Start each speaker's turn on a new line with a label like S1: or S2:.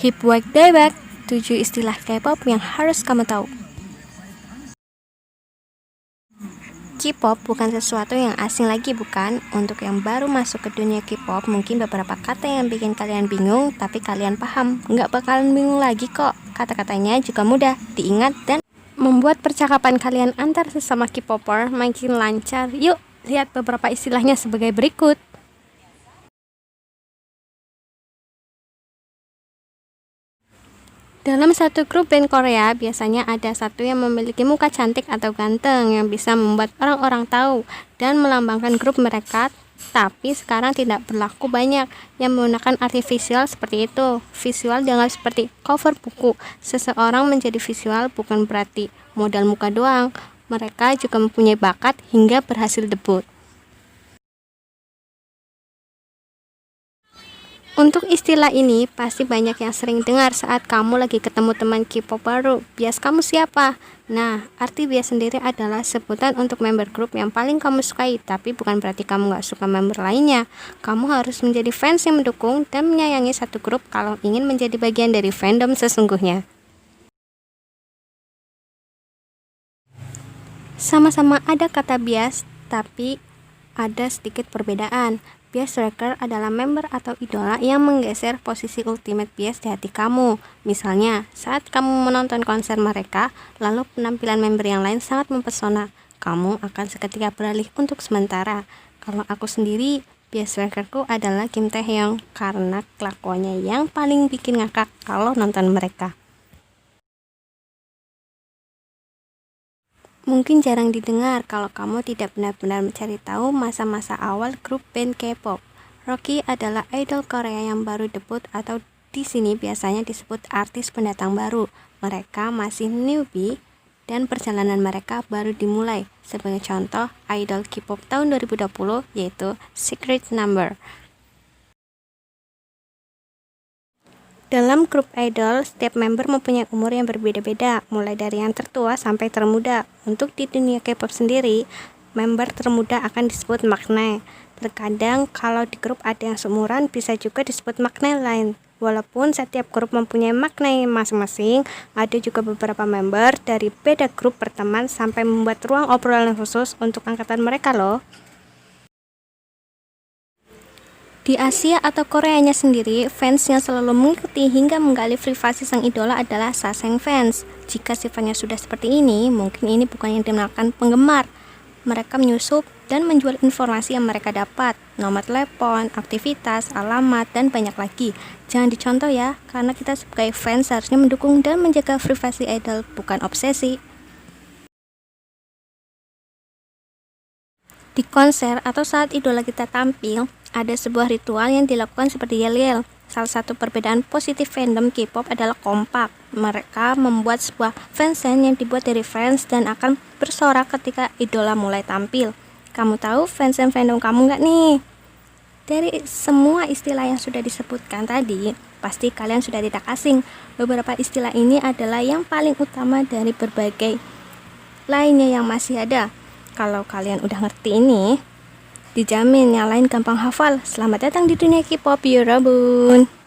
S1: Hip Wag Daebak, 7 istilah K-pop yang harus kamu tahu. K-pop bukan sesuatu yang asing lagi, bukan? Untuk yang baru masuk ke dunia K-pop, mungkin beberapa kata yang bikin kalian bingung, tapi kalian paham. Nggak bakalan bingung lagi kok. Kata-katanya juga mudah diingat dan membuat percakapan kalian antar sesama K-popper makin lancar. Yuk, lihat beberapa istilahnya sebagai berikut. Dalam satu grup band Korea, biasanya ada satu yang memiliki muka cantik atau ganteng yang bisa membuat orang-orang tahu dan melambangkan grup mereka. Tapi sekarang tidak berlaku banyak yang menggunakan artifisial seperti itu. Visual dianggap seperti cover buku. Seseorang menjadi visual bukan berarti modal muka doang. Mereka juga mempunyai bakat hingga berhasil debut. Untuk istilah ini pasti banyak yang sering dengar saat kamu lagi ketemu teman K-pop baru. Bias kamu siapa? Nah, arti bias sendiri adalah sebutan untuk member grup yang paling kamu sukai, tapi bukan berarti kamu gak suka member lainnya. Kamu harus menjadi fans yang mendukung dan menyayangi satu grup kalau ingin menjadi bagian dari fandom sesungguhnya. Sama-sama ada kata bias, tapi ada sedikit perbedaan. Bias wrecker adalah member atau idola yang menggeser posisi ultimate bias di hati kamu. Misalnya, saat kamu menonton konser mereka, lalu penampilan member yang lain sangat mempesona, kamu akan seketika beralih untuk sementara. Kalau aku sendiri, bias wreckerku adalah Kim Taehyung karena kelakuannya yang paling bikin ngakak kalau nonton mereka. Mungkin jarang didengar kalau kamu tidak benar-benar mencari tahu masa-masa awal grup band K-pop. Rookie adalah idol Korea yang baru debut atau di sini biasanya disebut artis pendatang baru. Mereka masih newbie dan perjalanan mereka baru dimulai. Sebagai contoh, idol K-pop tahun 2020 yaitu Secret Number. Dalam grup idol, setiap member mempunyai umur yang berbeda-beda, mulai dari yang tertua sampai termuda. Untuk di dunia K-pop sendiri, member termuda akan disebut maknae. Terkadang kalau di grup ada yang seumuran, bisa juga disebut maknae lain. Walaupun setiap grup mempunyai maknae masing-masing, ada juga beberapa member dari beda grup berteman sampai membuat ruang obrolan khusus untuk angkatan mereka loh. Di Asia atau Koreanya sendiri, fans yang selalu mengikuti hingga menggali privasi sang idola adalah saseng fans. Jika sifatnya sudah seperti ini, mungkin ini bukan yang dinamakan penggemar. Mereka menyusup dan menjual informasi yang mereka dapat, nomor telepon, aktivitas, alamat, dan banyak lagi. Jangan dicontoh ya, karena kita sebagai fans seharusnya mendukung dan menjaga privasi idol, bukan obsesi. Di konser atau saat idola kita tampil, ada sebuah ritual yang dilakukan seperti yel-yel. Salah satu perbedaan positif fandom K-pop adalah kompak. Mereka membuat sebuah fansign yang dibuat dari fans dan akan bersorak ketika idola mulai tampil. Kamu tahu fansign fandom kamu nggak nih? Dari semua istilah yang sudah disebutkan tadi, pasti kalian sudah tidak asing. Beberapa istilah ini adalah yang paling utama dari berbagai lainnya yang masih ada. Kalau kalian udah ngerti ini, dijamin yang lain gampang hafal. Selamat datang di dunia K-pop, Yorobun.